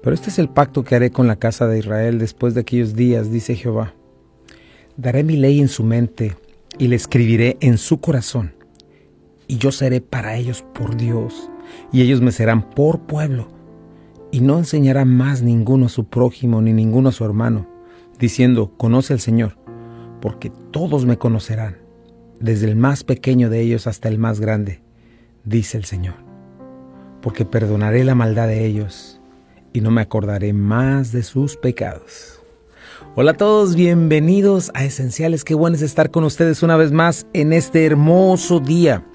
Pero este es el pacto que haré con la casa de Israel después de aquellos días, dice Jehová. Daré mi ley en su mente y la escribiré en su corazón. Y yo seré para ellos por Dios, y ellos me serán por pueblo. Y no enseñará más ninguno a su prójimo ni ninguno a su hermano, diciendo, conoce al Señor, porque todos me conocerán, desde el más pequeño de ellos hasta el más grande, dice el Señor. Porque perdonaré la maldad de ellos, y no me acordaré más de sus pecados. Hola a todos, bienvenidos a Esenciales. Qué bueno es estar con ustedes una vez más en este hermoso día.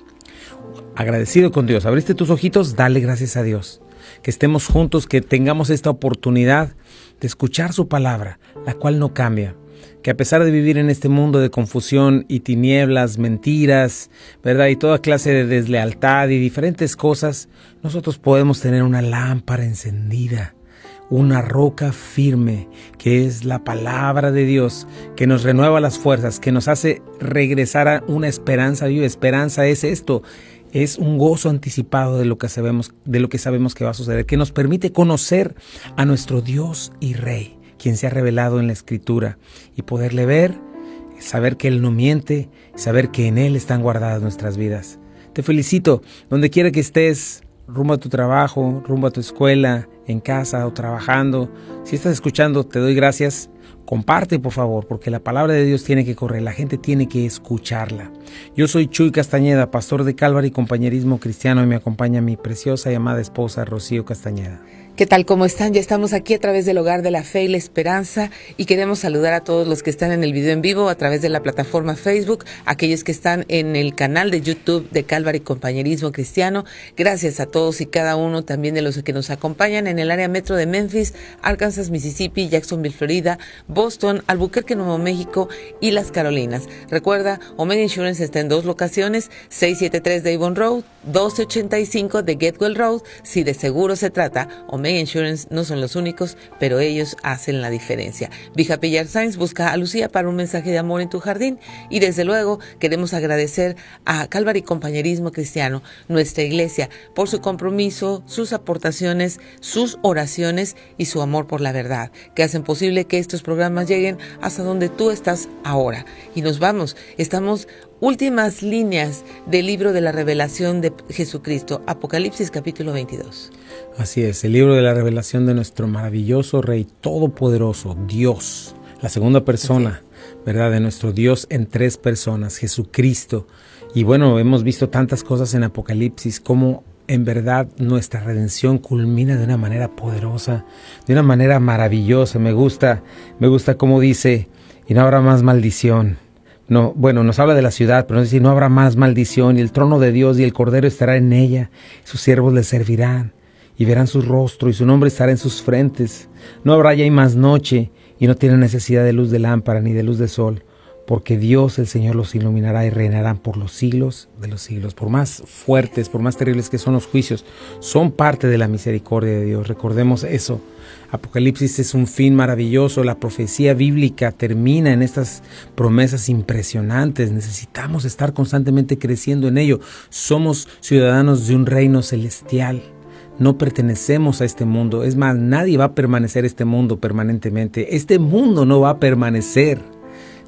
Agradecido con Dios. ¿Abriste tus ojitos? Dale gracias a Dios. Que estemos juntos, que tengamos esta oportunidad de escuchar su palabra, la cual no cambia. Que a pesar de vivir en este mundo de confusión y tinieblas, mentiras, ¿verdad? Y toda clase de deslealtad y diferentes cosas, nosotros podemos tener una lámpara encendida, una roca firme, que es la palabra de Dios, que nos renueva las fuerzas, que nos hace regresar a una esperanza viva. Esperanza es esto. Es un gozo anticipado de lo que sabemos que va a suceder, que nos permite conocer a nuestro Dios y Rey, quien se ha revelado en la Escritura, y poderle ver, saber que Él no miente, saber que en Él están guardadas nuestras vidas. Te felicito, donde quiera que estés, rumbo a tu trabajo, rumbo a tu escuela, en casa o trabajando. Si estás escuchando, te doy gracias. Comparte, por favor, porque la palabra de Dios tiene que correr, la gente tiene que escucharla. Yo soy Chuy Castañeda, pastor de Calvary Compañerismo Cristiano, y me acompaña mi preciosa y amada esposa, Rocío Castañeda. ¿Qué tal? ¿Cómo están? Ya estamos aquí a través del Hogar de la Fe y la Esperanza, y queremos saludar a todos los que están en el video en vivo a través de la plataforma Facebook, aquellos que están en el canal de YouTube de Calvary Compañerismo Cristiano. Gracias a todos y cada uno también de los que nos acompañan en el área metro de Memphis, Arkansas, Mississippi, Jacksonville, Florida, Boston, Albuquerque, Nuevo México y Las Carolinas. Recuerda, Omega Insurance está en dos locaciones, 673 de Avon Road, 1285 de Getwell Road. Si de seguro se trata, Omega Insurance no son los únicos, pero ellos hacen la diferencia. Be Happy Yard Signs busca a Lucía para un mensaje de amor en tu jardín. Y desde luego queremos agradecer a Calvary Compañerismo Cristiano, nuestra iglesia, por su compromiso, sus aportaciones, sus oraciones y su amor por la verdad, que hacen posible que estos programas lleguen hasta donde tú estás ahora. Y nos vamos, estamos últimas líneas del libro de la revelación de Jesucristo, Apocalipsis capítulo 22. Así es, el libro de la revelación de nuestro maravilloso Rey Todopoderoso, Dios, la segunda persona, ¿verdad? De nuestro Dios en tres personas, Jesucristo. Y bueno, hemos visto tantas cosas en Apocalipsis, como en verdad nuestra redención culmina de una manera poderosa, de una manera maravillosa. Me gusta cómo dice, y no habrá más maldición. No, bueno, nos habla de la ciudad, pero nos dice, no habrá más maldición, y el trono de Dios y el Cordero estará en ella, sus siervos le servirán, y verán su rostro, y su nombre estará en sus frentes. No habrá ya más noche, y no tienen necesidad de luz de lámpara ni de luz de sol, porque Dios el Señor los iluminará y reinarán por los siglos de los siglos. Por más fuertes, por más terribles que son los juicios, son parte de la misericordia de Dios. Recordemos eso. Apocalipsis es un fin maravilloso. La profecía bíblica termina en estas promesas impresionantes. Necesitamos estar constantemente creciendo en ello. Somos ciudadanos de un reino celestial. No pertenecemos a este mundo. Es más, nadie va a permanecer en este mundo permanentemente. Este mundo no va a permanecer.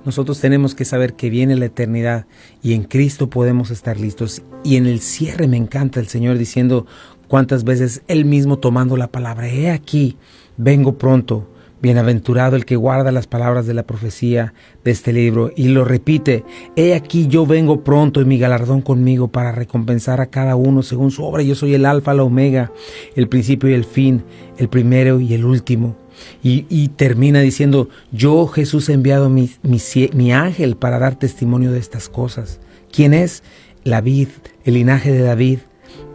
Nosotros tenemos que saber que viene la eternidad y en Cristo podemos estar listos. Y en el cierre me encanta el Señor diciendo cuántas veces Él mismo tomando la palabra. He aquí, vengo pronto. Bienaventurado el que guarda las palabras de la profecía de este libro. Y lo repite, he aquí yo vengo pronto y mi galardón conmigo para recompensar a cada uno según su obra. Yo soy el alfa, la omega, el principio y el fin, el primero y el último. Y termina diciendo, yo Jesús he enviado mi ángel para dar testimonio de estas cosas. ¿Quién es? La vid, el linaje de David,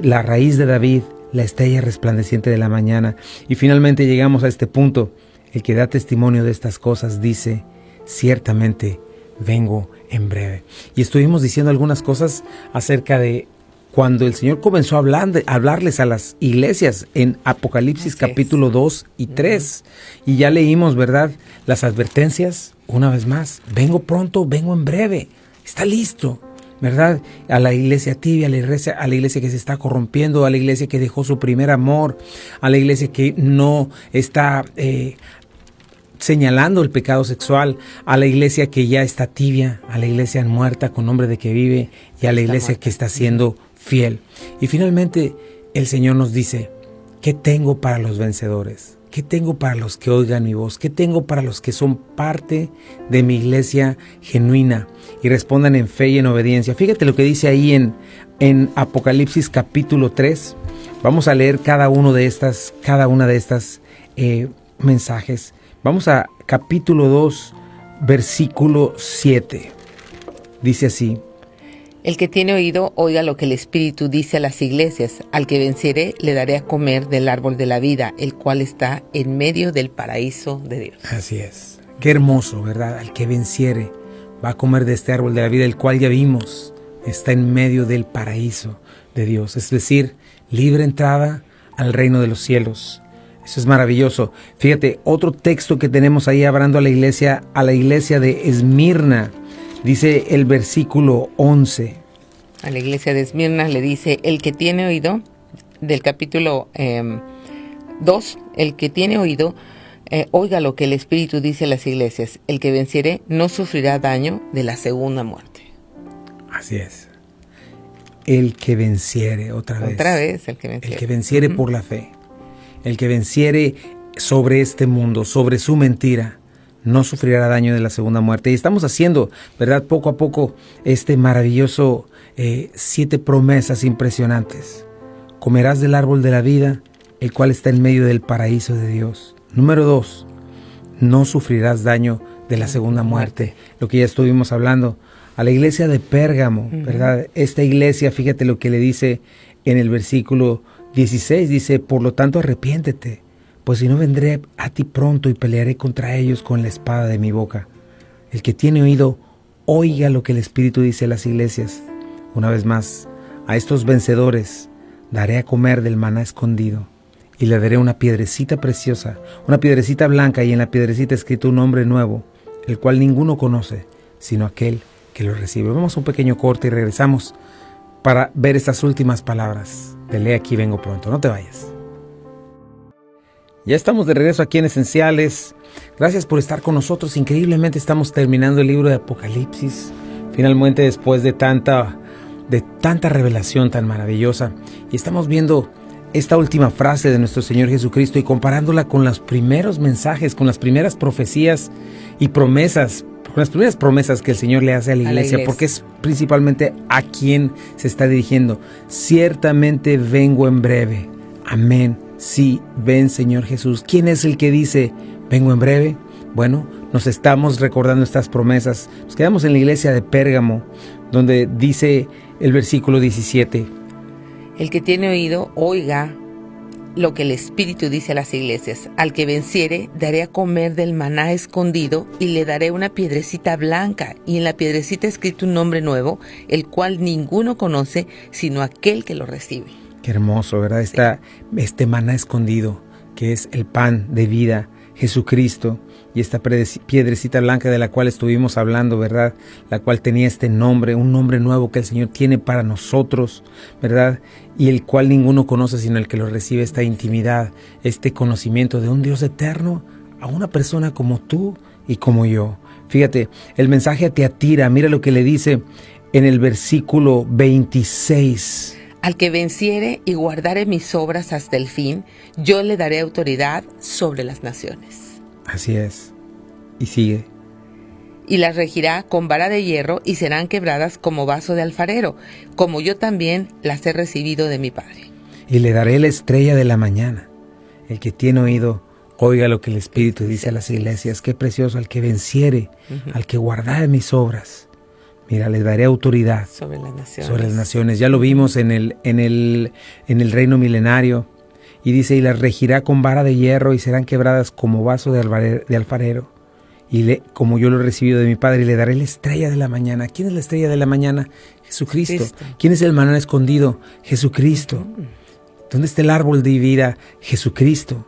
la raíz de David, la estrella resplandeciente de la mañana. Y finalmente llegamos a este punto. El que da testimonio de estas cosas dice, ciertamente vengo en breve. Y estuvimos diciendo algunas cosas acerca de cuando el Señor comenzó a hablarles a las iglesias en Apocalipsis capítulo 2 y 3. Y ya leímos, ¿verdad? Las advertencias, una vez más. Vengo pronto, vengo en breve. Está listo. ¿verdad? A la iglesia tibia, a la iglesia que se está corrompiendo, a la iglesia que dejó su primer amor, a la iglesia que no está señalando el pecado sexual, a la iglesia que ya está tibia, a la iglesia muerta con nombre de que vive y a la iglesia que está siendo fiel. Y finalmente el Señor nos dice, ¿qué tengo para los vencedores? ¿Qué tengo para los que oigan mi voz? ¿Qué tengo para los que son parte de mi iglesia genuina y respondan en fe y en obediencia? Fíjate lo que dice ahí en Apocalipsis capítulo 3. Vamos a leer cada una de estas mensajes. Vamos a capítulo 2, versículo 7. Dice así. El que tiene oído, oiga lo que el Espíritu dice a las iglesias. Al que venciere, le daré a comer del árbol de la vida, el cual está en medio del paraíso de Dios. Así es. Qué hermoso, ¿verdad? Al que venciere va a comer de este árbol de la vida, el cual ya vimos está en medio del paraíso de Dios. Es decir, libre entrada al reino de los cielos. Eso es maravilloso. Fíjate, otro texto que tenemos ahí hablando a la iglesia de Esmirna. Dice el versículo 11. A la iglesia de Esmirna le dice, el que tiene oído, del capítulo 2, el que tiene oído, oiga lo que el Espíritu dice a las iglesias. El que venciere no sufrirá daño de la segunda muerte. Así es. El que venciere, otra vez. El que venciere. El que venciere por la fe. El que venciere sobre este mundo, sobre su mentira, no sufrirá daño de la segunda muerte. Y estamos haciendo, ¿verdad? Poco a poco este maravilloso 7 promesas impresionantes. Comerás del árbol de la vida, el cual está en medio del paraíso de Dios. Número 2, no sufrirás daño de la segunda muerte. Lo que ya estuvimos hablando. A la iglesia de Pérgamo, ¿verdad? Esta iglesia, fíjate lo que le dice en el versículo 16, dice, por lo tanto arrepiéntete, pues si no vendré a ti pronto y pelearé contra ellos con la espada de mi boca. El que tiene oído, oiga lo que el Espíritu dice a las iglesias. Una vez más, a estos vencedores daré a comer del maná escondido y le daré una piedrecita preciosa, una piedrecita blanca y en la piedrecita escrito un nombre nuevo, el cual ninguno conoce, sino aquel que lo recibe. Vamos a un pequeño corte y regresamos para ver estas últimas palabras. Lee aquí, vengo pronto, no te vayas. Ya estamos de regreso aquí en Esenciales. Gracias por estar con nosotros. Increíblemente estamos terminando el libro de Apocalipsis. Finalmente, después de tanta revelación tan maravillosa. Y estamos viendo esta última frase de nuestro Señor Jesucristo y comparándola con los primeros mensajes, con las primeras profecías y promesas, con las primeras promesas que el Señor le hace a la iglesia, porque es principalmente a quien se está dirigiendo. Ciertamente vengo en breve. Amén. Sí, ven Señor Jesús. ¿Quién es el que dice, vengo en breve? Bueno, nos estamos recordando estas promesas. Nos quedamos en la iglesia de Pérgamo, donde dice el versículo 17. El que tiene oído, oiga lo que el Espíritu dice a las iglesias. Al que venciere, daré a comer del maná escondido y le daré una piedrecita blanca y en la piedrecita escrito un nombre nuevo, el cual ninguno conoce sino aquel que lo recibe. Qué hermoso, ¿verdad? Este maná escondido, que es el pan de vida, Jesucristo, y esta piedrecita blanca de la cual estuvimos hablando, ¿verdad? La cual tenía este nombre, un nombre nuevo que el Señor tiene para nosotros, ¿verdad? Y el cual ninguno conoce sino el que lo recibe, esta intimidad, este conocimiento de un Dios eterno a una persona como tú y como yo. Fíjate, el mensaje a Tiatira, mira lo que le dice en el versículo 26. Al que venciere y guardare mis obras hasta el fin, yo le daré autoridad sobre las naciones. Así es. Y sigue. Y las regirá con vara de hierro y serán quebradas como vaso de alfarero, como yo también las he recibido de mi Padre. Y le daré la estrella de la mañana. El que tiene oído, oiga lo que el Espíritu dice a las iglesias. Qué precioso, al que venciere, al que guardare mis obras. Mira, le daré autoridad sobre las naciones. Ya lo vimos en el reino milenario. Y dice, y las regirá con vara de hierro y serán quebradas como vaso de alfarero. Y como yo lo he recibido de mi Padre, y le daré la estrella de la mañana. ¿Quién es la estrella de la mañana? Jesucristo. ¿Quién es el maná escondido? Jesucristo. ¿Dónde está el árbol de vida? Jesucristo.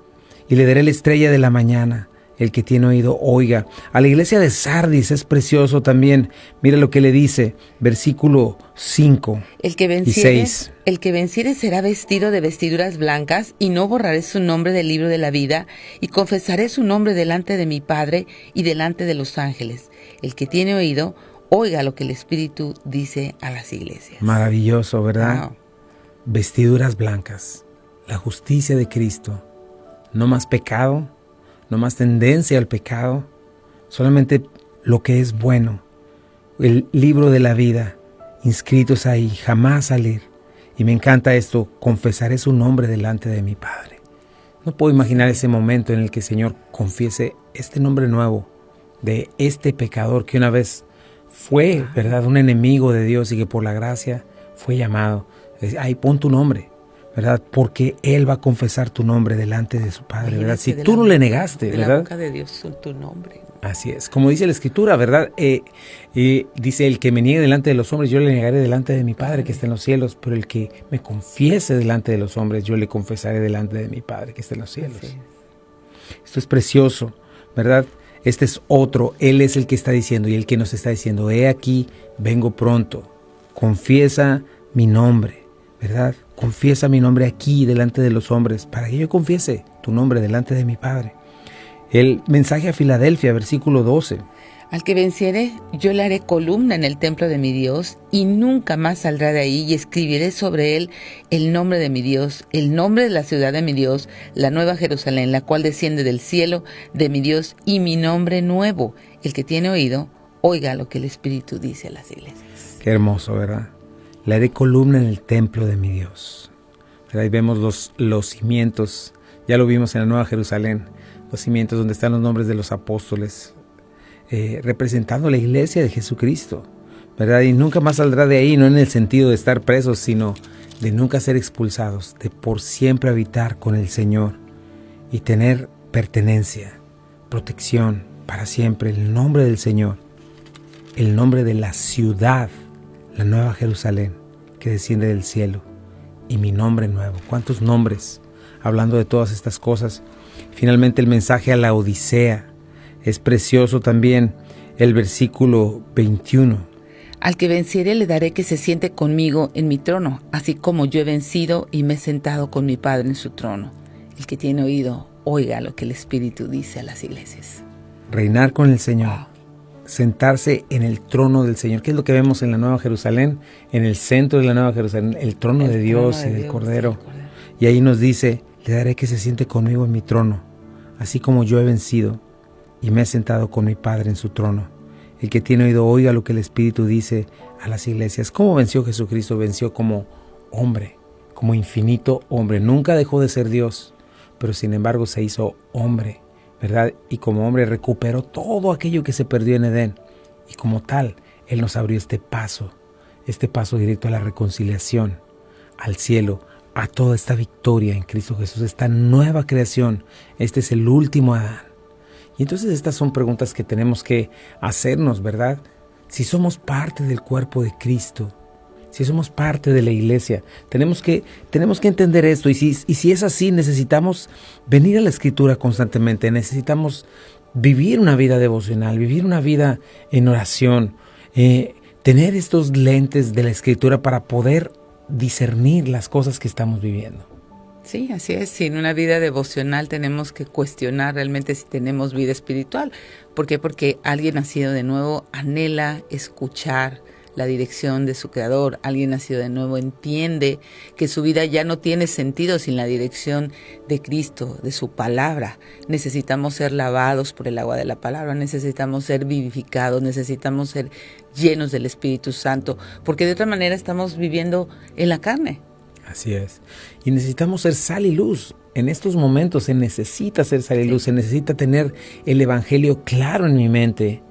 Y le daré la estrella de la mañana. El que tiene oído, oiga. A la iglesia de Sardis es precioso también. Mira lo que le dice, versículo 5 el que y 6. El que venciere será vestido de vestiduras blancas, y no borraré su nombre del libro de la vida, y confesaré su nombre delante de mi Padre y delante de los ángeles. El que tiene oído, oiga lo que el Espíritu dice a las iglesias. Maravilloso, ¿verdad? Wow. Vestiduras blancas, la justicia de Cristo. No más pecado, no más tendencia al pecado, solamente lo que es bueno. El libro de la vida, inscritos ahí, jamás salir. Y me encanta esto, confesaré su nombre delante de mi Padre. No puedo imaginar ese momento en el que el Señor confiese este nombre nuevo de este pecador que una vez fue, ¿verdad?, un enemigo de Dios y que por la gracia fue llamado. Ahí pon tu nombre, ¿verdad? Porque Él va a confesar tu nombre delante de su Padre, ¿verdad? Si tú no le negaste, ¿verdad? De la boca de Dios son tu nombre. Así es, como dice la Escritura, ¿verdad? Dice, el que me niegue delante de los hombres, yo le negaré delante de mi Padre que está en los cielos, pero el que me confiese delante de los hombres, yo le confesaré delante de mi Padre que está en los cielos. Sí. Esto es precioso, ¿verdad? Este es otro, Él es el que está diciendo y el que nos está diciendo, he aquí, vengo pronto, confiesa mi nombre, ¿verdad? Confiesa mi nombre aquí delante de los hombres, para que yo confiese tu nombre delante de mi Padre. El mensaje a Filadelfia, versículo 12. Al que venciere, yo le haré columna en el templo de mi Dios, y nunca más saldrá de ahí, y escribiré sobre él el nombre de mi Dios, el nombre de la ciudad de mi Dios, la nueva Jerusalén, la cual desciende del cielo de mi Dios, y mi nombre nuevo. El que tiene oído, oiga lo que el Espíritu dice a las iglesias. Qué hermoso, ¿verdad? Le haré columna en el templo de mi Dios. Ahí vemos los cimientos, ya lo vimos en la nueva Jerusalén, los cimientos donde están los nombres de los apóstoles, representando la iglesia de Jesucristo, ¿verdad? Y nunca más saldrá de ahí, no en el sentido de estar presos, sino de nunca ser expulsados, de por siempre habitar con el Señor y tener pertenencia, protección para siempre. El nombre del Señor, el nombre de la ciudad, la nueva Jerusalén que desciende del cielo, y mi nombre nuevo. ¿Cuántos nombres? Hablando de todas estas cosas. Finalmente el mensaje a la Odisea. Es precioso también el versículo 21. Al que venciere le daré que se siente conmigo en mi trono, así como yo he vencido y me he sentado con mi Padre en su trono. El que tiene oído, oiga lo que el Espíritu dice a las iglesias. Reinar con el Señor, sentarse en el trono del Señor. ¿Qué es lo que vemos en la Nueva Jerusalén? En el centro de la Nueva Jerusalén, el trono de Dios y del Cordero. Y ahí nos dice, le daré que se siente conmigo en mi trono, así como yo he vencido y me he sentado con mi Padre en su trono. El que tiene oído, oiga lo que el Espíritu dice a las iglesias. ¿Cómo venció Jesucristo? Venció como hombre, como infinito hombre. Nunca dejó de ser Dios, pero sin embargo se hizo hombre, ¿verdad? Y como hombre recuperó todo aquello que se perdió en Edén. Y como tal, Él nos abrió este paso directo a la reconciliación, al cielo, a toda esta victoria en Cristo Jesús, esta nueva creación. Este es el último Adán. Y entonces estas son preguntas que tenemos que hacernos, ¿verdad? Si somos parte del cuerpo de Cristo, si somos parte de la iglesia, tenemos que entender esto. Y si es así, necesitamos venir a la Escritura constantemente, necesitamos vivir una vida devocional, vivir una vida en oración, tener estos lentes de la Escritura para poder discernir las cosas que estamos viviendo. Sí, así es. En una vida devocional tenemos que cuestionar realmente si tenemos vida espiritual. ¿Por qué? Porque alguien nacido de nuevo anhela escuchar la dirección de su Creador. Alguien nacido de nuevo entiende que su vida ya no tiene sentido sin la dirección de Cristo, de su palabra. Necesitamos ser lavados por el agua de la palabra, necesitamos ser vivificados, necesitamos ser llenos del Espíritu Santo, porque de otra manera estamos viviendo en la carne. Así es. Y necesitamos ser sal y luz. En estos momentos se necesita ser sal y luz, se necesita tener el Evangelio claro en mi mente.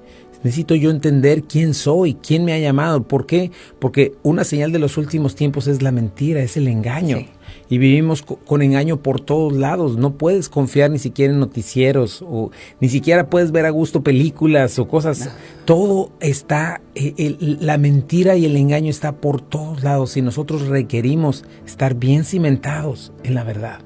Necesito yo entender quién soy, quién me ha llamado. ¿Por qué? Porque una señal de los últimos tiempos es la mentira, es el engaño. Sí. Y vivimos con engaño por todos lados. No puedes confiar ni siquiera en noticieros, o ni siquiera puedes ver a gusto películas o cosas. No. Todo está, la mentira y el engaño está por todos lados. Y nosotros requerimos estar bien cimentados en la verdad.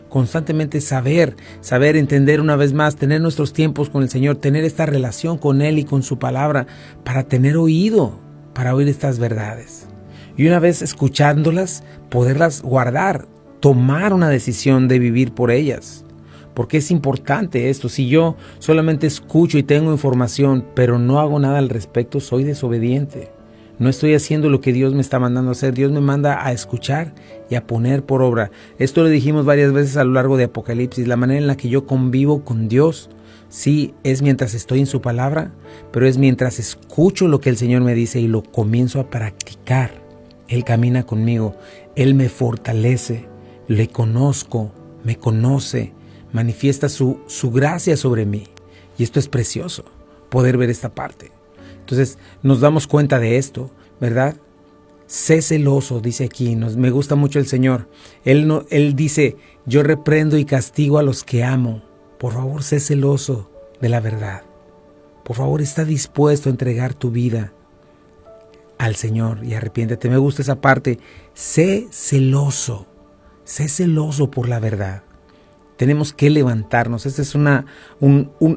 constantemente saber, entender una vez más, tener nuestros tiempos con el Señor, tener esta relación con Él y con su palabra, para tener oído, para oír estas verdades. Y una vez escuchándolas, poderlas guardar, tomar una decisión de vivir por ellas. Porque es importante esto. Si yo solamente escucho y tengo información, pero no hago nada al respecto, soy desobediente. No estoy haciendo lo que Dios me está mandando a hacer. Dios me manda a escuchar y a poner por obra. Esto lo dijimos varias veces a lo largo de Apocalipsis. La manera en la que yo convivo con Dios, sí, es mientras estoy en su palabra, pero es mientras escucho lo que el Señor me dice y lo comienzo a practicar. Él camina conmigo, Él me fortalece, le conozco, me conoce, manifiesta su gracia sobre mí. Y esto es precioso, poder ver esta parte. Entonces nos damos cuenta de esto, ¿verdad? Sé celoso, dice aquí, me gusta mucho el Señor. Él dice, yo reprendo y castigo a los que amo. Por favor, sé celoso de la verdad. Por favor, está dispuesto a entregar tu vida al Señor y arrepiéntete. Me gusta esa parte. Sé celoso por la verdad. Tenemos que levantarnos. Esta es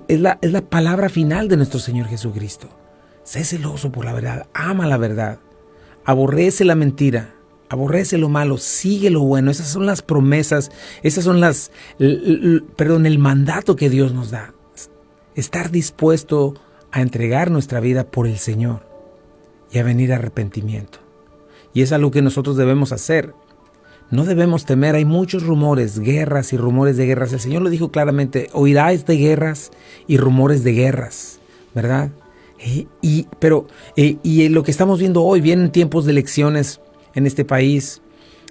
es la palabra final de nuestro Señor Jesucristo. Sé celoso por la verdad, ama la verdad, aborrece la mentira, aborrece lo malo, sigue lo bueno. Esas son las promesas, esas son el mandato que Dios nos da. Estar dispuesto a entregar nuestra vida por el Señor y a venir a arrepentimiento. Y es algo que nosotros debemos hacer. No debemos temer, hay muchos rumores, guerras y rumores de guerras. El Señor lo dijo claramente, oiráis de guerras y rumores de guerras, ¿verdad? Pero lo que estamos viendo hoy, vienen tiempos de elecciones en este país.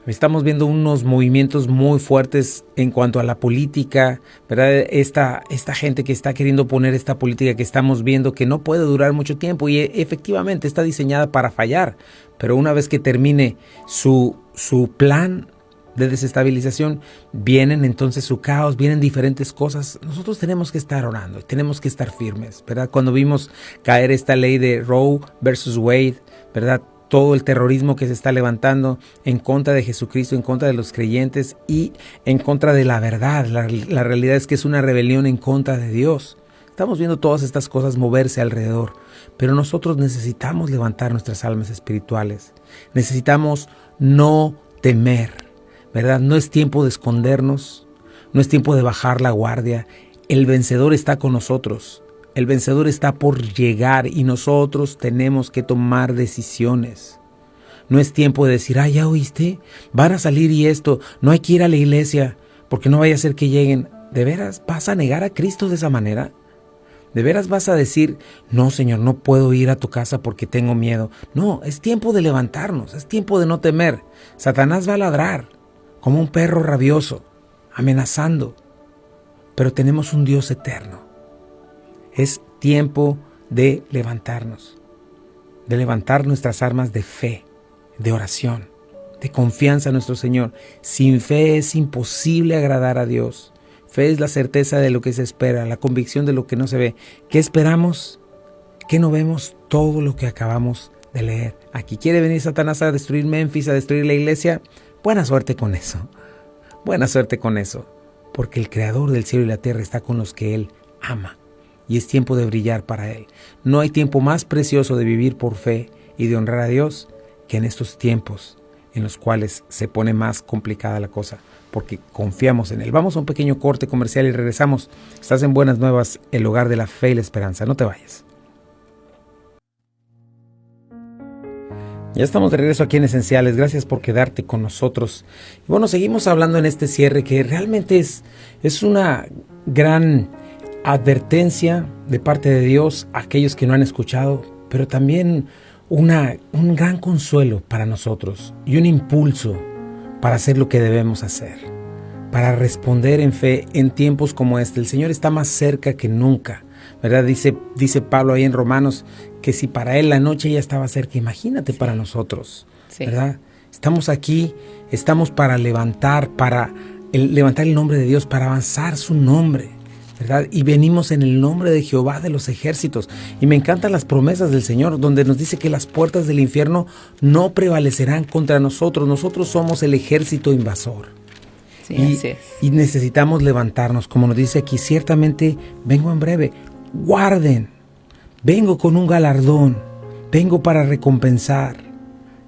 Estamos viendo unos movimientos muy fuertes en cuanto a la política, ¿verdad? Esta gente que está queriendo poner esta política que estamos viendo que no puede durar mucho tiempo y efectivamente está diseñada para fallar. Pero una vez que termine su plan de desestabilización, vienen entonces su caos, vienen diferentes cosas. Nosotros tenemos que estar orando, tenemos que estar firmes, ¿verdad? Cuando vimos caer esta ley de Roe versus Wade, ¿verdad? Todo el terrorismo que se está levantando en contra de Jesucristo, en contra de los creyentes y en contra de la verdad. La realidad es que es una rebelión en contra de Dios. Estamos viendo todas estas cosas moverse alrededor, pero nosotros necesitamos levantar nuestras almas espirituales. Necesitamos no temer, ¿verdad? No es tiempo de escondernos, no es tiempo de bajar la guardia. El vencedor está con nosotros. El vencedor está por llegar y nosotros tenemos que tomar decisiones. No es tiempo de decir, ya oíste, van a salir y esto, no hay que ir a la iglesia porque no vaya a ser que lleguen. ¿De veras vas a negar a Cristo de esa manera? ¿De veras vas a decir, no Señor, no puedo ir a tu casa porque tengo miedo? No, es tiempo de levantarnos, es tiempo de no temer. Satanás va a ladrar como un perro rabioso, amenazando, pero tenemos un Dios eterno. Es tiempo de levantarnos, de levantar nuestras armas de fe, de oración, de confianza en nuestro Señor. Sin fe es imposible agradar a Dios. Fe es la certeza de lo que se espera, la convicción de lo que no se ve. ¿Qué esperamos? ¿Qué no vemos? Todo lo que acabamos de leer. Aquí quiere venir Satanás a destruir Memphis, a destruir la iglesia. Buena suerte con eso. Buena suerte con eso. Porque el Creador del cielo y la tierra está con los que Él ama. Y es tiempo de brillar para Él. No hay tiempo más precioso de vivir por fe y de honrar a Dios que en estos tiempos en los cuales se pone más complicada la cosa, porque confiamos en Él. Vamos a un pequeño corte comercial y regresamos. Estás en Buenas Nuevas, el hogar de la fe y la esperanza. No te vayas. Ya estamos de regreso aquí en Esenciales. Gracias por quedarte con nosotros. Y bueno, seguimos hablando en este cierre que realmente es una gran advertencia de parte de Dios a aquellos que no han escuchado, pero también un gran consuelo para nosotros y un impulso para hacer lo que debemos hacer, para responder en fe en tiempos como este. El Señor está más cerca que nunca, ¿verdad? Dice Pablo ahí en Romanos que si para Él la noche ya estaba cerca, imagínate para nosotros, ¿verdad? Estamos aquí, estamos para levantar el nombre de Dios, para avanzar su nombre, ¿verdad? Y venimos en el nombre de Jehová de los ejércitos. Y me encantan las promesas del Señor, donde nos dice que las puertas del infierno no prevalecerán contra nosotros. Nosotros somos el ejército invasor. Sí, así es. Y necesitamos levantarnos, como nos dice aquí, ciertamente vengo en breve. Guarden, vengo con un galardón, vengo para recompensar.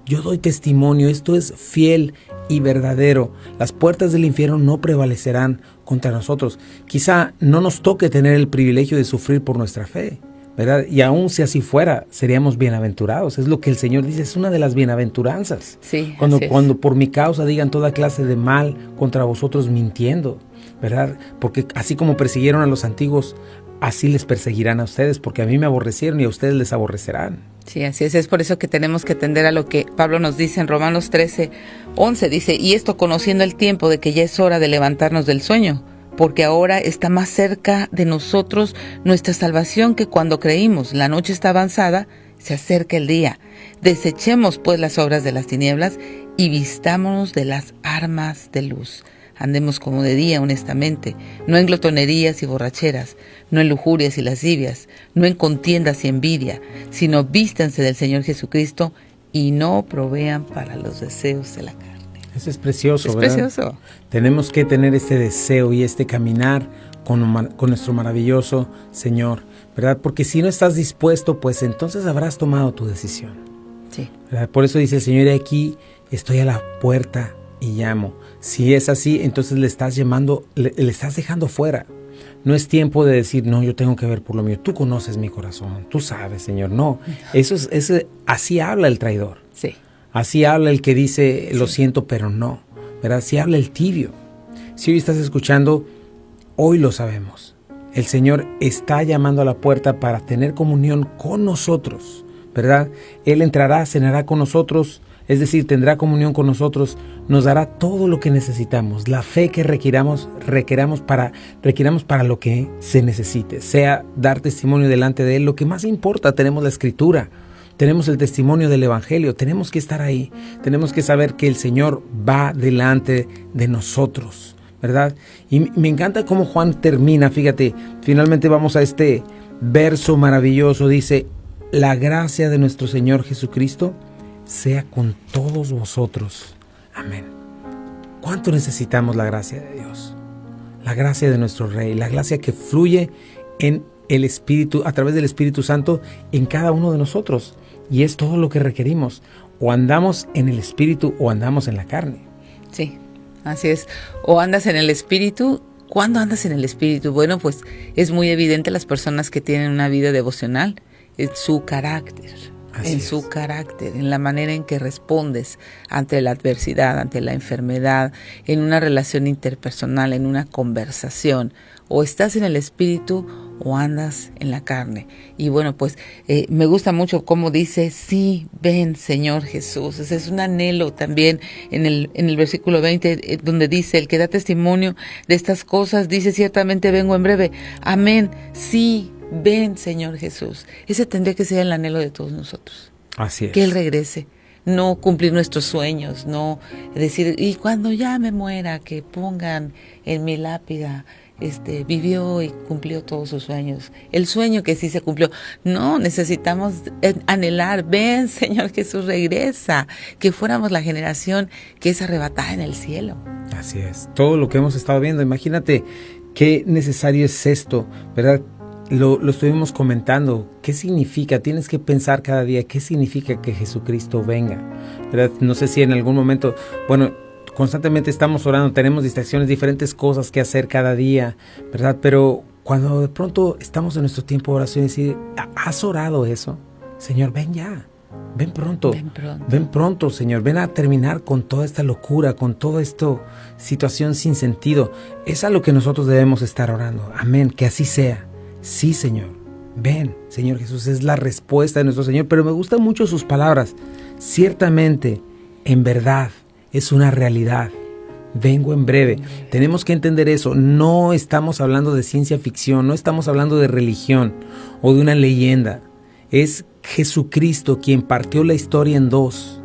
Yo doy testimonio, esto es fiel y verdadero. Las puertas del infierno no prevalecerán contra nosotros. Quizá no nos toque tener el privilegio de sufrir por nuestra fe, ¿verdad? Y aun si así fuera, seríamos bienaventurados. Es lo que el Señor dice, es una de las bienaventuranzas. Sí, cuando por mi causa digan toda clase de mal contra vosotros mintiendo, ¿verdad? Porque así como persiguieron a los antiguos, así les perseguirán a ustedes, porque a mí me aborrecieron y a ustedes les aborrecerán. Sí, así es por eso que tenemos que atender a lo que Pablo nos dice en Romanos 13:11, dice, y esto conociendo el tiempo de que ya es hora de levantarnos del sueño, porque ahora está más cerca de nosotros nuestra salvación que cuando creímos. La noche está avanzada, se acerca el día. Desechemos pues las obras de las tinieblas y vistámonos de las armas de luz. Andemos como de día honestamente, no en glotonerías y borracheras, no en lujurias y lascivias, no en contiendas y envidia, sino vístanse del Señor Jesucristo y no provean para los deseos de la carne. Eso es precioso, es ¿verdad? Precioso. Tenemos que tener este deseo y este caminar con nuestro maravilloso Señor, ¿verdad? Porque si no estás dispuesto, pues entonces habrás tomado tu decisión. Sí. ¿Verdad? Por eso dice el Señor, aquí estoy a la puerta y llamo. Si es así, entonces le estás llamando, le estás dejando fuera. No es tiempo de decir, no, yo tengo que ver por lo mío. Tú conoces mi corazón, tú sabes, Señor. No, así habla el traidor. Sí. Así habla el que dice, lo siento, pero no. ¿Verdad? Así habla el tibio. Si hoy estás escuchando, hoy lo sabemos. El Señor está llamando a la puerta para tener comunión con nosotros, ¿verdad? Él entrará, cenará con nosotros, es decir, tendrá comunión con nosotros, nos dará todo lo que necesitamos, la fe que requiramos para lo que se necesite, sea dar testimonio delante de Él. Lo que más importa, tenemos la Escritura, tenemos el testimonio del Evangelio, tenemos que estar ahí, tenemos que saber que el Señor va delante de nosotros, ¿verdad? Y me encanta cómo Juan termina, fíjate, finalmente vamos a este verso maravilloso, dice, la gracia de nuestro Señor Jesucristo sea con todos vosotros. Amén. ¿Cuánto necesitamos la gracia de Dios? La gracia de nuestro Rey, la gracia que fluye en el Espíritu, a través del Espíritu Santo en cada uno de nosotros. Y es todo lo que requerimos. O andamos en el Espíritu o andamos en la carne. Sí, así es. O andas en el Espíritu. ¿Cuándo andas en el Espíritu? Bueno, pues es muy evidente las personas que tienen una vida devocional, en su carácter. Así es. Su carácter, en la manera en que respondes ante la adversidad, ante la enfermedad, en una relación interpersonal, en una conversación. O estás en el Espíritu o andas en la carne. Y bueno, pues me gusta mucho cómo dice, sí, ven Señor Jesús. Ese es un anhelo también en el versículo 20, donde dice, el que da testimonio de estas cosas, dice, ciertamente vengo en breve. Amén, sí, ven Señor Jesús. Ese tendría que ser el anhelo de todos nosotros. Así es. Que Él regrese. No cumplir nuestros sueños, no decir, y cuando ya me muera, que pongan en mi lápida, vivió y cumplió todos sus sueños. El sueño que sí se cumplió. No, necesitamos anhelar, ven Señor Jesús, regresa. Que fuéramos la generación que es arrebatada en el cielo. Así es. Todo lo que hemos estado viendo, imagínate qué necesario es esto, ¿verdad? Lo estuvimos comentando. ¿Qué significa? Tienes que pensar cada día qué significa que Jesucristo venga, ¿verdad? No sé si en algún momento, bueno, constantemente estamos orando, tenemos distracciones, diferentes cosas que hacer cada día, ¿verdad? Pero cuando de pronto estamos en nuestro tiempo de oración y decir, ¿has orado eso? Señor, ven ya, ven pronto, ven pronto, Señor, ven a terminar con toda esta locura, con toda esta situación sin sentido. Es a lo que nosotros debemos estar orando. Amén, que así sea. Sí, Señor, ven, Señor Jesús, es la respuesta de nuestro Señor, pero me gustan mucho sus palabras. Ciertamente, en verdad, es una realidad. Vengo en breve. Tenemos que entender eso. No estamos hablando de ciencia ficción, no estamos hablando de religión o de una leyenda. Es Jesucristo quien partió la historia en dos,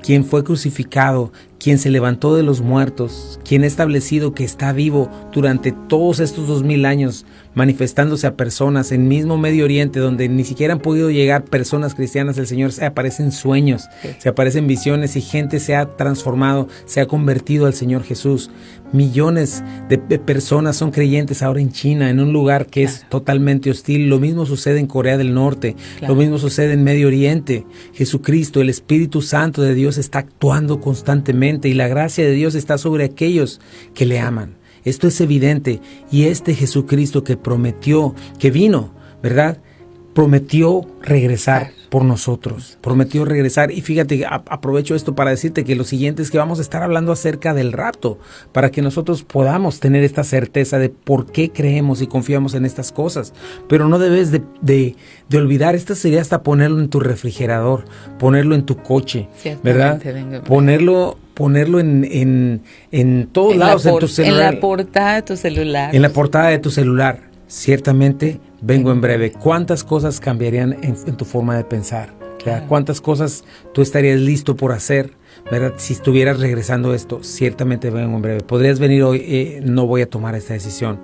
quien fue crucificado, quien se levantó de los muertos, quien ha establecido que está vivo durante todos estos 2000 años, manifestándose a personas en mismo Medio Oriente, donde ni siquiera han podido llegar personas cristianas. El Señor se aparece en sueños, se aparece en visiones y gente se ha transformado, se ha convertido al Señor Jesús. Millones de personas son creyentes ahora en China, en un lugar que es totalmente hostil. Lo mismo sucede en Corea del Norte, lo mismo sucede en Medio Oriente. Jesucristo, el Espíritu Santo de Dios está actuando constantemente y la gracia de Dios está sobre aquellos que le aman. Esto es evidente, y este Jesucristo que prometió, que vino, ¿verdad?, prometió regresar por nosotros, prometió regresar. Y fíjate, aprovecho esto para decirte que lo siguiente es que vamos a estar hablando acerca del rapto, para que nosotros podamos tener esta certeza de por qué creemos y confiamos en estas cosas. Pero no debes de olvidar, esta sería hasta ponerlo en tu refrigerador, ponerlo en tu coche, ¿verdad? Ponerlo en todos lados, en tu celular. En la portada de tu celular. En la portada de tu celular. Ciertamente vengo en breve. ¿Cuántas cosas cambiarían en tu forma de pensar? Claro. ¿Cuántas cosas tú estarías listo por hacer, ¿verdad?, si estuvieras regresando esto? Ciertamente vengo en breve. Podrías venir hoy, no voy a tomar esta decisión.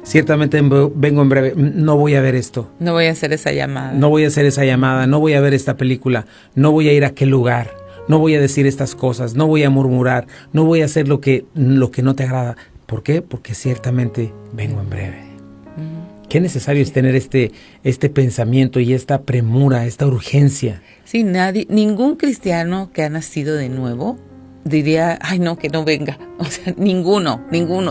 Ciertamente vengo en breve, no voy a ver esto. No voy a hacer esa llamada. No voy a hacer esa llamada, no voy a ver esta película, no voy a ir a aquel lugar, no voy a decir estas cosas, no voy a murmurar, no voy a hacer lo que no te agrada. ¿Por qué? Porque ciertamente vengo en breve. Qué necesario es tener este pensamiento y esta premura, esta urgencia. Sí, ningún cristiano que ha nacido de nuevo diría, ay no, que no venga. O sea, ninguno.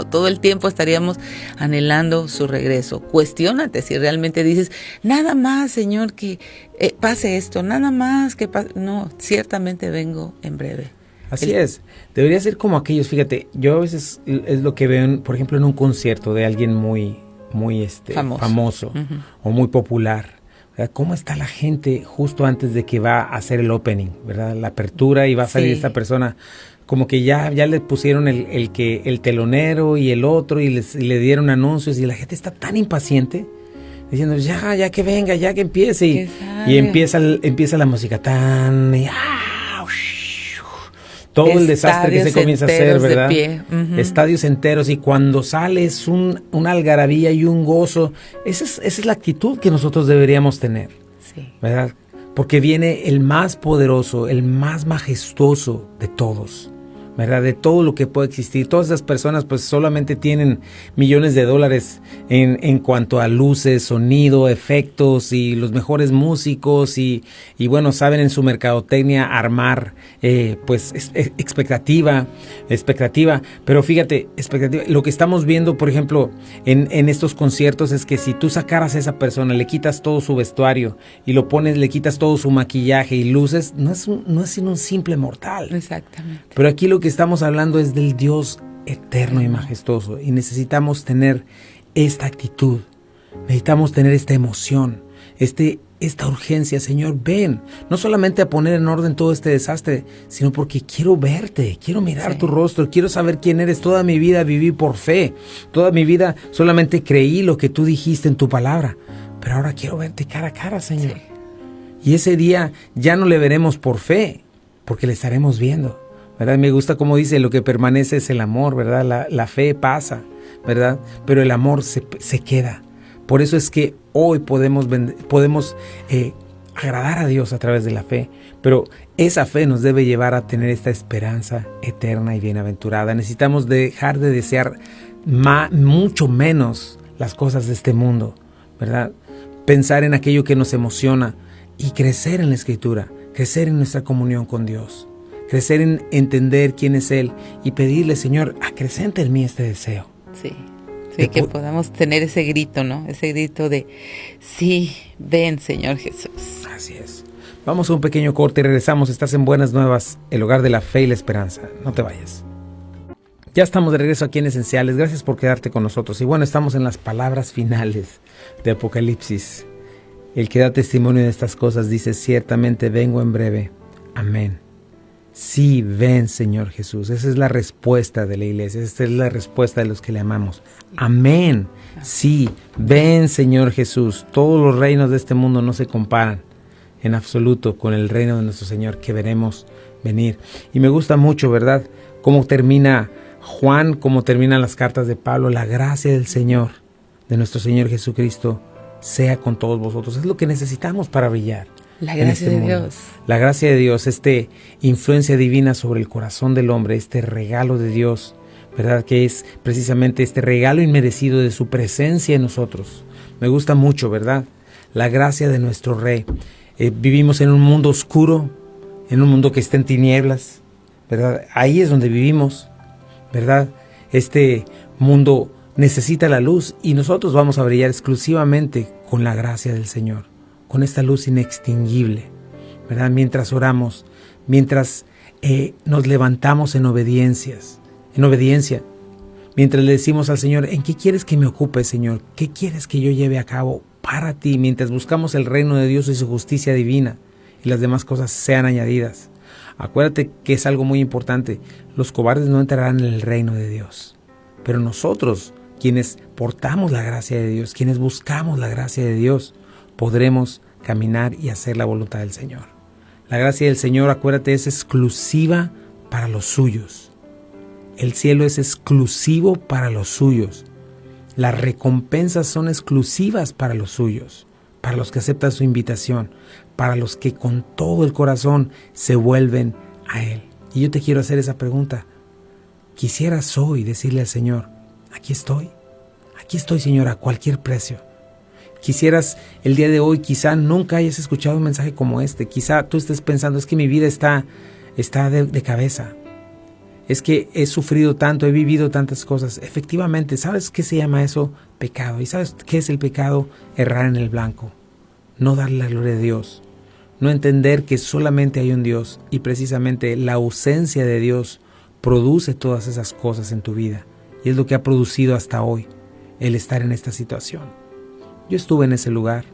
Todo el tiempo estaríamos anhelando su regreso. Cuestiónate si realmente dices, nada más, Señor, que pase esto, nada más que pase. No, ciertamente vengo en breve. Así es. Debería ser como aquellos, fíjate, yo a veces es lo que veo, por ejemplo, en un concierto de alguien muy famoso o muy popular, ¿verdad? ¿Cómo está la gente justo antes de que va a hacer el opening, ¿verdad?, la apertura, y va a salir esta persona? Como que ya le pusieron el telonero y el otro y le dieron anuncios, y la gente está tan impaciente diciendo ya que venga, ya que empiece, y empieza la música tan todo el desastre que se comienza a hacer, ¿verdad? Estadios enteros, y cuando sale es una algarabía y un gozo. Esa es la actitud que nosotros deberíamos tener, ¿verdad? Porque viene el más poderoso, el más majestuoso de todos, ¿verdad? De todo lo que puede existir. Todas esas personas pues solamente tienen millones de dólares en cuanto a luces, sonido, efectos y los mejores músicos y bueno, saben en su mercadotecnia armar expectativa, pero fíjate, lo que estamos viendo, por ejemplo, en estos conciertos es que si tú sacaras a esa persona, le quitas todo su vestuario y lo pones, le quitas todo su maquillaje y luces, no es sino un simple mortal. Exactamente. Pero aquí lo que estamos hablando es del Dios eterno y majestuoso, y necesitamos tener esta actitud, necesitamos tener esta emoción, esta urgencia. Señor, ven, no solamente a poner en orden todo este desastre, sino porque quiero verte, quiero mirar tu rostro, quiero saber quién eres. Toda mi vida viví por fe, toda mi vida solamente creí lo que tú dijiste en tu palabra, pero ahora quiero verte cara a cara, Señor. Y ese día ya no le veremos por fe, porque le estaremos viendo, ¿verdad? Me gusta como dice, lo que permanece es el amor, ¿verdad? La fe pasa, ¿verdad? Pero el amor se queda. Por eso es que hoy podemos agradar a Dios a través de la fe, pero esa fe nos debe llevar a tener esta esperanza eterna y bienaventurada. Necesitamos dejar de desear mucho menos las cosas de este mundo, ¿verdad? Pensar en aquello que nos emociona y crecer en la Escritura, crecer en nuestra comunión con Dios. Crecer en entender quién es Él y pedirle, Señor, acrecenta en mí este deseo. Sí, que podamos tener ese grito, ¿no? Ese grito de, sí, ven, Señor Jesús. Así es. Vamos a un pequeño corte y regresamos. Estás en Buenas Nuevas, el hogar de la fe y la esperanza. No te vayas. Ya estamos de regreso aquí en Esenciales. Gracias por quedarte con nosotros. Y bueno, estamos en las palabras finales de Apocalipsis. El que da testimonio de estas cosas dice, ciertamente vengo en breve. Amén. Sí, ven, Señor Jesús. Esa es la respuesta de la iglesia. Esa es la respuesta de los que le amamos. Amén. Sí, ven, Señor Jesús. Todos los reinos de este mundo no se comparan en absoluto con el reino de nuestro Señor que veremos venir. Y me gusta mucho, ¿verdad? cómo termina Juan, cómo terminan las cartas de Pablo. La gracia del Señor, de nuestro Señor Jesucristo, sea con todos vosotros. Es lo que necesitamos para brillar. La gracia de Dios. La gracia de Dios, influencia divina sobre el corazón del hombre, este regalo de Dios, ¿verdad? Que es precisamente este regalo inmerecido de su presencia en nosotros. Me gusta mucho, ¿verdad? La gracia de nuestro Rey. Vivimos en un mundo oscuro, en un mundo que está en tinieblas, ¿verdad? Ahí es donde vivimos, ¿verdad? Este mundo necesita la luz y nosotros vamos a brillar exclusivamente con la gracia del Señor, con esta luz inextinguible, ¿verdad? Mientras oramos, mientras nos levantamos en obediencia, mientras le decimos al Señor, ¿en qué quieres que me ocupe, Señor? ¿Qué quieres que yo lleve a cabo para ti? Mientras buscamos el reino de Dios y su justicia divina y las demás cosas sean añadidas. Acuérdate que es algo muy importante, los cobardes no entrarán en el reino de Dios, pero nosotros, quienes portamos la gracia de Dios, quienes buscamos la gracia de Dios, podremos caminar y hacer la voluntad del Señor. La gracia del Señor, acuérdate, es exclusiva para los suyos. El cielo es exclusivo para los suyos. Las recompensas son exclusivas para los suyos, para los que aceptan su invitación, para los que con todo el corazón se vuelven a Él. Y yo te quiero hacer esa pregunta. Quisieras hoy decirle al Señor, aquí estoy, Señor, a cualquier precio. Quisieras el día de hoy, quizá nunca hayas escuchado un mensaje como este, quizá tú estés pensando, es que mi vida está de cabeza, es que he sufrido tanto, he vivido tantas cosas. Efectivamente, ¿sabes qué se llama eso? Pecado. ¿Y sabes qué es el pecado? Errar en el blanco, no darle la gloria a Dios, no entender que solamente hay un Dios y precisamente la ausencia de Dios produce todas esas cosas en tu vida y es lo que ha producido hasta hoy el estar en esta situación. Yo estuve en ese lugar,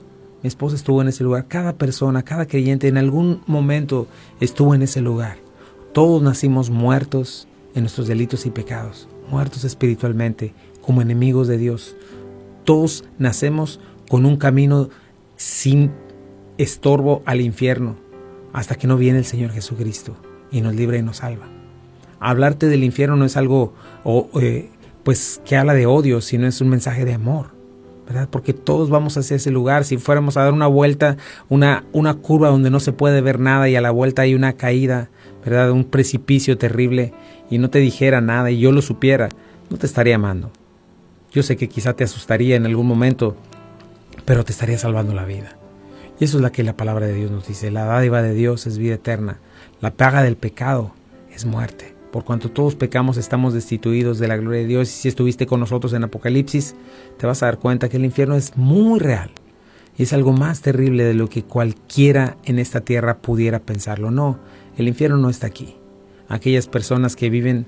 mi esposa estuvo en ese lugar, cada persona, cada creyente en algún momento estuvo en ese lugar. Todos nacimos muertos en nuestros delitos y pecados, muertos espiritualmente, como enemigos de Dios. Todos nacemos con un camino sin estorbo al infierno, hasta que no viene el Señor Jesucristo y nos libra y nos salva. Hablarte del infierno no es algo pues que habla de odio, sino es un mensaje de amor, ¿verdad? Porque todos vamos hacia ese lugar. Si fuéramos a dar una vuelta, una curva donde no se puede ver nada y a la vuelta hay una caída, ¿verdad? Un precipicio terrible y no te dijera nada y yo lo supiera, no te estaría amando. Yo sé que quizá te asustaría en algún momento, pero te estaría salvando la vida. Y eso es lo que la palabra de Dios nos dice. La dádiva de Dios es vida eterna. La paga del pecado es muerte. Por cuanto todos pecamos, estamos destituidos de la gloria de Dios. Y si estuviste con nosotros en Apocalipsis, te vas a dar cuenta que el infierno es muy real. Y es algo más terrible de lo que cualquiera en esta tierra pudiera pensarlo. No, el infierno no está aquí. Aquellas personas que viven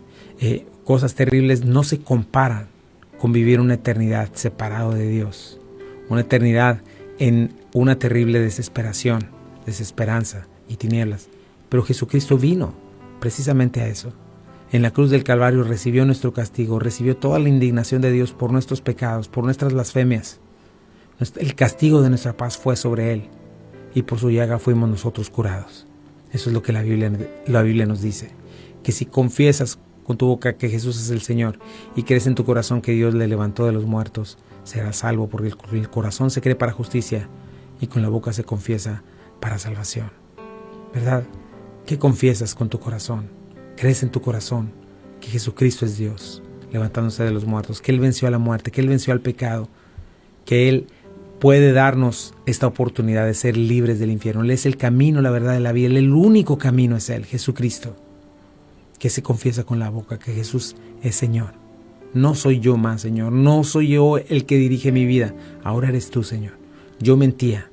cosas terribles no se comparan con vivir una eternidad separado de Dios. Una eternidad en una terrible desesperación, desesperanza y tinieblas. Pero Jesucristo vino precisamente a eso. En la cruz del Calvario recibió nuestro castigo, recibió toda la indignación de Dios por nuestros pecados, por nuestras blasfemias. El castigo de nuestra paz fue sobre Él y por su llaga fuimos nosotros curados. Eso es lo que la Biblia nos dice, que si confiesas con tu boca que Jesús es el Señor y crees en tu corazón que Dios le levantó de los muertos, serás salvo, porque el corazón se cree para justicia y con la boca se confiesa para salvación. ¿Verdad? ¿Qué confiesas con tu corazón? ¿Crees en tu corazón que Jesucristo es Dios, levantándose de los muertos, que Él venció a la muerte, que Él venció al pecado, que Él puede darnos esta oportunidad de ser libres del infierno? Él es el camino, la verdad y la vida. El único camino es Él, Jesucristo, que se confiesa con la boca que Jesús es Señor. No soy yo más, Señor. No soy yo el que dirige mi vida. Ahora eres tú, Señor. Yo mentía.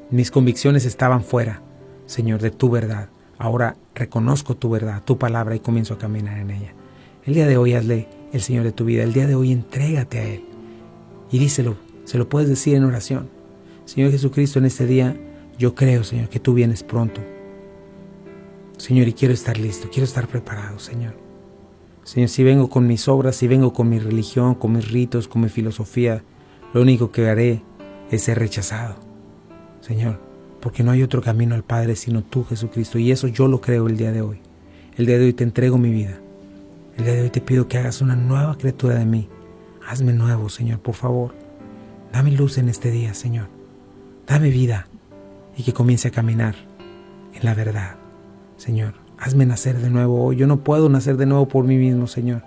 Mis convicciones estaban fuera, Señor, de tu verdad. Ahora reconozco tu verdad, tu palabra y comienzo a caminar en ella. El día de hoy hazle el Señor de tu vida. El día de hoy entrégate a Él y díselo. Se lo puedes decir en oración. Señor Jesucristo, en este día yo creo, Señor, que tú vienes pronto. Señor, y quiero estar listo, quiero estar preparado, Señor. Señor, si vengo con mis obras, si vengo con mi religión, con mis ritos, con mi filosofía, lo único que haré es ser rechazado, Señor, porque no hay otro camino al Padre sino tú, Jesucristo, y eso yo lo creo el día de hoy. El día de hoy te entrego mi vida. El día de hoy te pido que hagas una nueva criatura de mí. Hazme nuevo, Señor, por favor. Dame luz en este día, Señor. Dame vida y que comience a caminar en la verdad. Señor, hazme nacer de nuevo hoy. Yo no puedo nacer de nuevo por mí mismo, Señor.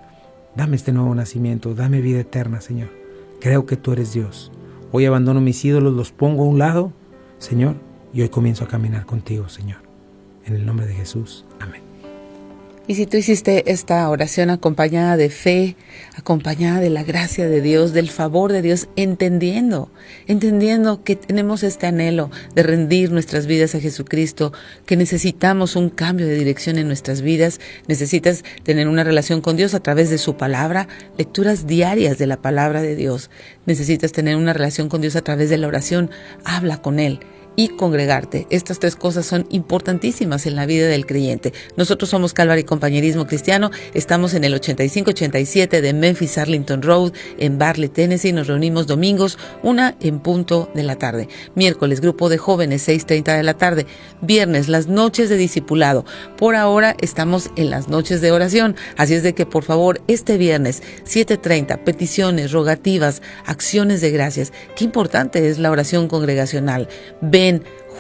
Dame este nuevo nacimiento, dame vida eterna, Señor. Creo que tú eres Dios. Hoy abandono mis ídolos, los pongo a un lado, Señor, y hoy comienzo a caminar contigo, Señor. En el nombre de Jesús. Amén. Y si tú hiciste esta oración acompañada de fe, acompañada de la gracia de Dios, del favor de Dios, entendiendo que tenemos este anhelo de rendir nuestras vidas a Jesucristo, que necesitamos un cambio de dirección en nuestras vidas, necesitas tener una relación con Dios a través de su palabra, lecturas diarias de la palabra de Dios, necesitas tener una relación con Dios a través de la oración, habla con Él. Y congregarte. Estas tres cosas son importantísimas en la vida del creyente. Nosotros somos Calvary Compañerismo Cristiano, estamos en el 8587 de Memphis Arlington Road en Bartlett, Tennessee. Nos reunimos domingos, 1:00 p.m. Miércoles, grupo de jóvenes, 6:30 p.m. Viernes, las noches de discipulado. Por ahora estamos en las noches de oración, así es de que por favor este viernes, 7:30, peticiones, rogativas, acciones de gracias. Qué importante es la oración congregacional. Ven,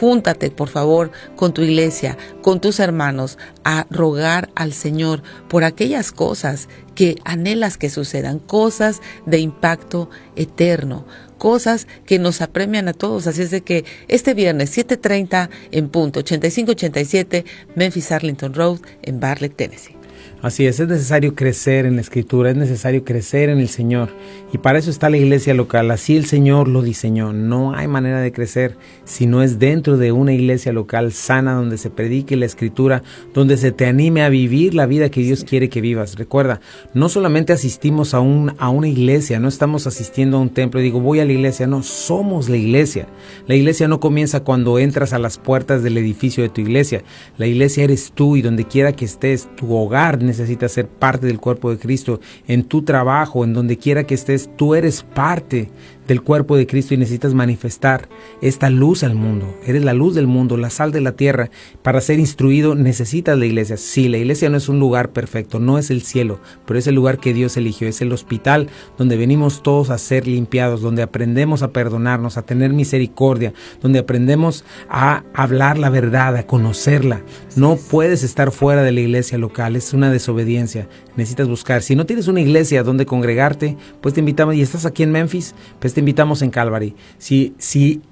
júntate por favor con tu iglesia, con tus hermanos, a rogar al Señor por aquellas cosas que anhelas que sucedan, cosas de impacto eterno, cosas que nos apremian a todos. Así es de que este viernes 7:30 en punto, 8587 Memphis Arlington Road en Bartlett, Tennessee. Así es necesario crecer en la Escritura, es necesario crecer en el Señor. Y para eso está la iglesia local, así el Señor lo diseñó. No hay manera de crecer si no es dentro de una iglesia local sana, donde se predique la Escritura, donde se te anime a vivir la vida que Dios quiere que vivas. Recuerda, no solamente asistimos a una iglesia, no estamos asistiendo a un templo y digo, voy a la iglesia. No, somos la iglesia. La iglesia no comienza cuando entras a las puertas del edificio de tu iglesia. La iglesia eres tú, y donde quiera que estés, tu hogar necesitas ser parte del cuerpo de Cristo. En tu trabajo, en donde quiera que estés, tú eres parte del cuerpo de Cristo y necesitas manifestar esta luz al mundo. Eres la luz del mundo, la sal de la tierra. Para ser instruido necesitas la iglesia. Sí, la iglesia no es un lugar perfecto, no es el cielo, pero es el lugar que Dios eligió. Es el hospital donde venimos todos a ser limpiados, donde aprendemos a perdonarnos, a tener misericordia, donde aprendemos a hablar la verdad, a conocerla. No puedes estar fuera de la iglesia local, es una desobediencia. Necesitas buscar. Si no tienes una iglesia donde congregarte, pues te invitamos, y estás aquí en Memphis, pues te invitamos en Calvary. Si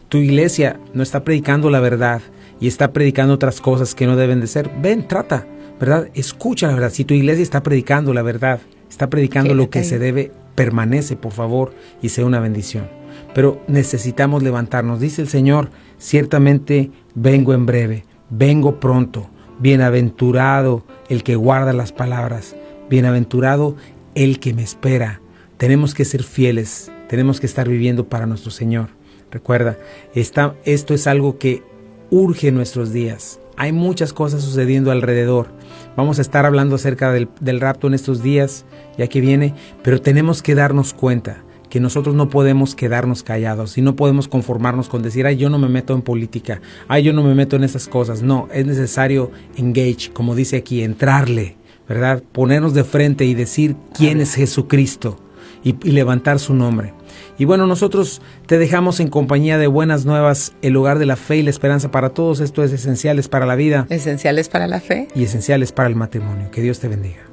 tu iglesia no está predicando la verdad y está predicando otras cosas que no deben de ser, ven, trata, ¿verdad? Escucha la verdad. Si tu iglesia está predicando la verdad, está predicando lo que se debe, permanece, por favor, y sea una bendición. Pero necesitamos levantarnos. Dice el Señor, ciertamente vengo en breve, vengo pronto. Bienaventurado el que guarda las palabras, bienaventurado el que me espera. Tenemos que ser fieles, tenemos que estar viviendo para nuestro Señor. Recuerda, esto es algo que urge en nuestros días. Hay muchas cosas sucediendo alrededor. Vamos a estar hablando acerca del rapto en estos días, ya que viene, pero tenemos que darnos cuenta que nosotros no podemos quedarnos callados y no podemos conformarnos con decir, ay, yo no me meto en política, ay, yo no me meto en esas cosas. No, es necesario engage, como dice aquí, entrarle, ¿verdad? Ponernos de frente y decir quién es Jesucristo y levantar su nombre. Y bueno, nosotros te dejamos en compañía de Buenas Nuevas, el hogar de la fe y la esperanza para todos. Esto es Esenciales para la Vida. Esenciales para la fe. Y Esenciales para el matrimonio. Que Dios te bendiga.